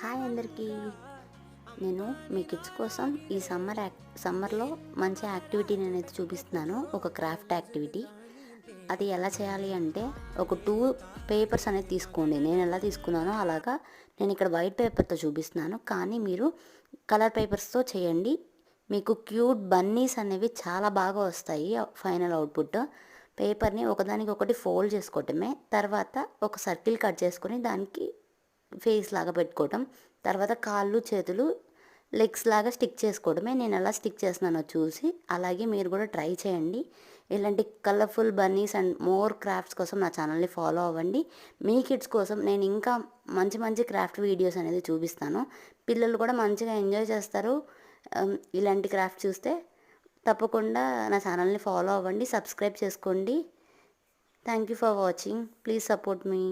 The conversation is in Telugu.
హాయ్ అందరికీ. నేను మీ కిడ్స్ కోసం ఈ సమ్మర్లో మంచి యాక్టివిటీని అనేది చూపిస్తున్నాను. ఒక క్రాఫ్ట్ యాక్టివిటీ. అది ఎలా చేయాలి అంటే, ఒక 2 పేపర్స్ అనేది తీసుకోండి. నేను ఎలా తీసుకున్నానో అలాగా నేను ఇక్కడ వైట్ పేపర్తో చూపిస్తున్నాను, కానీ మీరు కలర్ పేపర్స్తో చేయండి. మీకు క్యూట్ బన్నీస్ అనేవి చాలా బాగా వస్తాయి. ఫైనల్ అవుట్పుట్ పేపర్ని ఒకదానికొకటి ఫోల్డ్ చేసుకోవటమే. తర్వాత ఒక సర్కిల్ కట్ చేసుకొని దానికి ఫేస్ లాగా పెట్టుకోవటం, తర్వాత కాళ్ళు చేతులు లెగ్స్ లాగా స్టిక్ చేసుకోవడమే. నేను ఎలా స్టిక్ చేస్తున్నానో చూసి అలాగే మీరు కూడా ట్రై చేయండి. ఇలాంటి colourful Bunny's and more crafts కోసం నా ఛానల్ని ఫాలో అవ్వండి. మీ కిడ్స్ కోసం నేను ఇంకా మంచి మంచి క్రాఫ్ట్ వీడియోస్ అనేది చూపిస్తాను. పిల్లలు కూడా మంచిగా ఎంజాయ్ చేస్తారు ఇలాంటి క్రాఫ్ట్ చూస్తే. తప్పకుండా నా ఛానల్ని ఫాలో అవ్వండి, సబ్స్క్రైబ్ చేసుకోండి. Thank you for watching. Please support me.